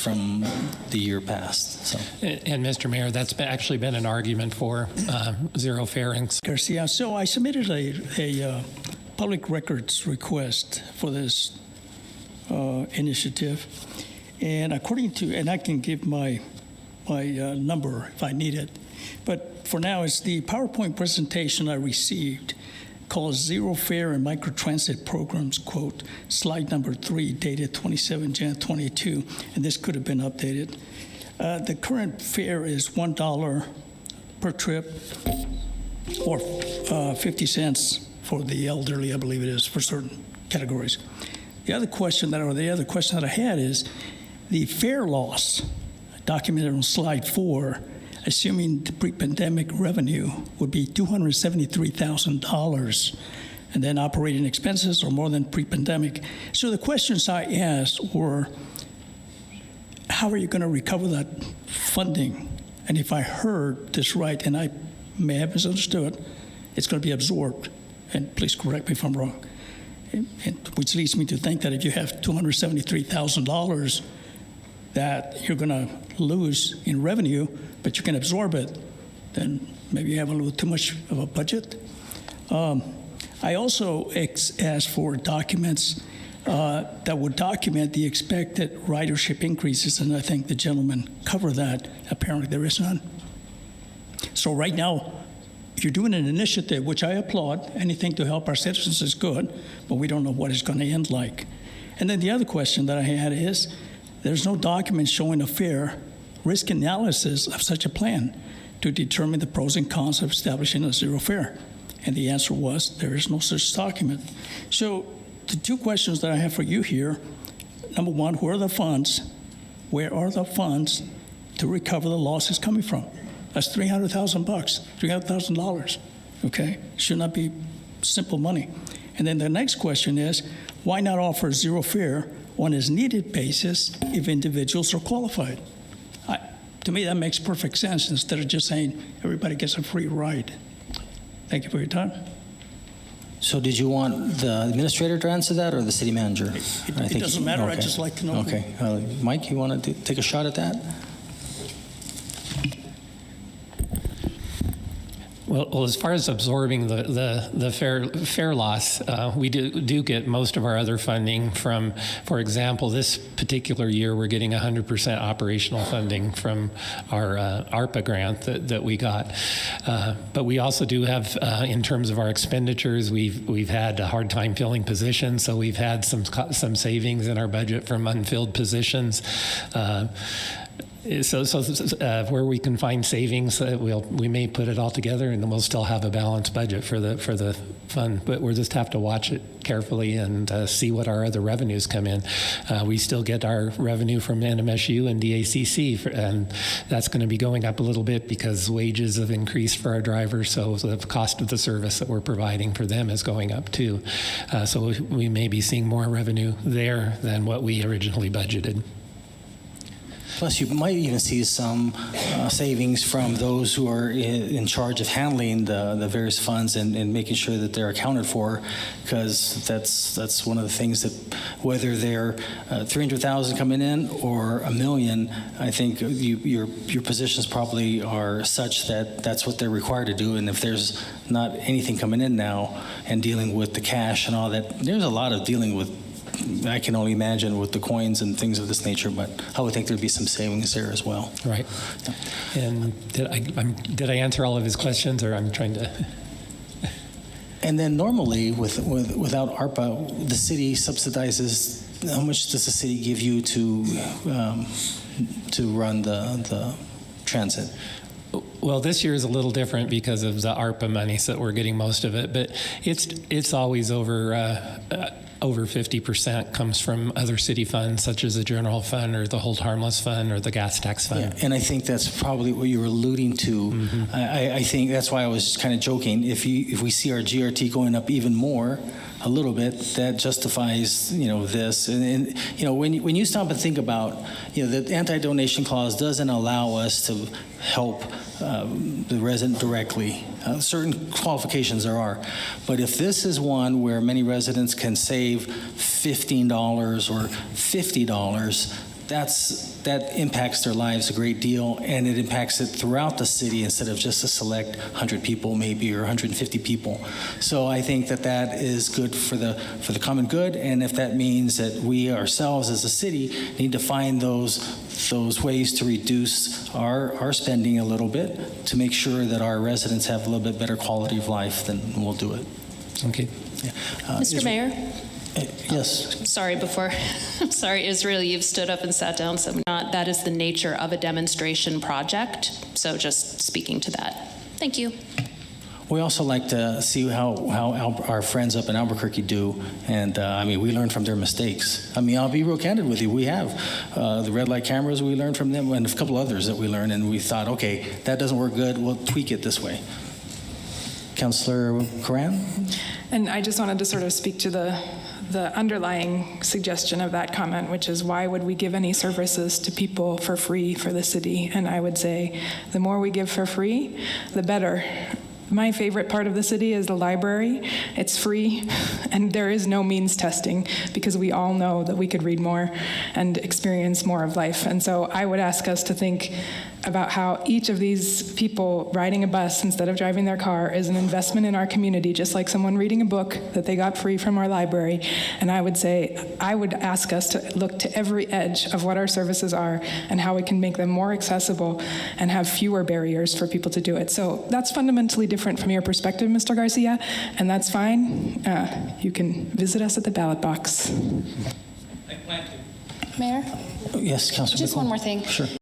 from the year past. So. And Mr. Mayor, that's actually been an argument for zero fare. Garcia, so I submitted a public records request for this initiative, and according to, and I can give my number if I need it, but for now it's the PowerPoint presentation I received called Zero Fare and Microtransit Programs, quote, slide number 3, dated 27 Jan 22, and this could have been updated. The current fare is $1 per trip, or 50 cents for the elderly, I believe it is, for certain categories. The other question that I had is the fare loss documented on slide 4, assuming the pre-pandemic revenue would be $273,000, and then operating expenses are more than pre-pandemic. So the questions I asked were, how are you going to recover that funding? And if I heard this right, and I may have misunderstood, it's going to be absorbed. And please correct me if I'm wrong. Which leads me to think that if you have $273,000 that you're going to lose in revenue, but you can absorb it, then maybe you have a little too much of a budget. I also asked for documents that would document the expected ridership increases, and I think the gentleman covered that. Apparently there is none. So right now, if you're doing an initiative, which I applaud, anything to help our citizens is good, but we don't know what it's going to end like. And then the other question that I had is, there's no document showing a fair risk analysis of such a plan to determine the pros and cons of establishing a zero fare. And the answer was, there is no such document. So the two questions that I have for you here, number one, where are the funds? Where are the funds to recover the losses coming from? That's $300,000, $300,000, okay? Should not be simple money. And then the next question is, why not offer zero fare on as needed basis if individuals are qualified? To me, that makes perfect sense instead of just saying everybody gets a free ride. Thank you for your time. So did you want the administrator to answer that or the city manager? It doesn't matter. Okay. I'd just like to know. Okay. Mike, you want to take a shot at that? Well, as far as absorbing the fare loss, we do get most of our other funding from, for example, this particular year we're getting 100% operational funding from our ARPA grant that we got. But we also do have, in terms of our expenditures, we've had a hard time filling positions, so we've had some savings in our budget from unfilled positions. So where we can find savings, we may put it all together, and then we'll still have a balanced budget for the fund. But we'll just have to watch it carefully and see what our other revenues come in. We still get our revenue from NMSU and DACC, and that's going to be going up a little bit because wages have increased for our drivers. So the cost of the service that we're providing for them is going up too. So we may be seeing more revenue there than what we originally budgeted. Plus, you might even see some savings from those who are in charge of handling the various funds and making sure that they're accounted for, because that's one of the things that, whether they're 300,000 coming in or $1 million, I think your positions probably are such that that's what they're required to do. And if there's not anything coming in now and dealing with the cash and all that, there's a lot of dealing with, I can only imagine, with the coins and things of this nature, but I would think there'd be some savings there as well. Right. Yeah. And did I answer all of his questions, or I'm trying to? And then normally, without ARPA, the city subsidizes. How much does the city give you to run the transit? Well, this year is a little different because of the ARPA money, so we're getting most of it. But it's always over 50% comes from other city funds, such as the general fund or the hold harmless fund or the gas tax fund. Yeah, and I think that's probably what you were alluding to. Mm-hmm. I think that's why I was kind of joking. If we see our GRT going up even more, a little bit, that justifies, this. And when you stop and think about, the anti-donation clause doesn't allow us to help the resident directly. Certain qualifications there are. But if this is one where many residents can save $15 or $50, that impacts their lives a great deal, and it impacts it throughout the city instead of just a select 100 people maybe or 150 people. So I think that is good for the common good, and if that means that we ourselves as a city need to find those ways to reduce our spending a little bit to make sure that our residents have a little bit better quality of life, then we'll do it. Okay. Yeah. Mr. Mayor? Yes. Sorry, I'm sorry, Israel, you've stood up and sat down, so that is the nature of a demonstration project, so just speaking to that. Thank you. We also like to see how our friends up in Albuquerque do, and I mean, we learn from their mistakes. I mean, I'll be real candid with you. We have the red light cameras, we learned from them, and a couple others that we learned, and we thought, okay, that doesn't work good, we'll tweak it this way. Councilor Corran? And I just wanted to sort of speak to the underlying suggestion of that comment, which is why would we give any services to people for free for the city? And I would say the more we give for free, the better. My favorite part of the city is the library. It's free, and there is no means testing because we all know that we could read more and experience more of life. And so I would ask us to think about how each of these people riding a bus instead of driving their car is an investment in our community, just like someone reading a book that they got free from our library. And I would ask us to look to every edge of what our services are and how we can make them more accessible and have fewer barriers for people to do it. So that's fundamentally different from your perspective, Mr. Garcia, and that's fine. You can visit us at the ballot box. Mayor? Yes, Councilor. Just one more thing. Sure.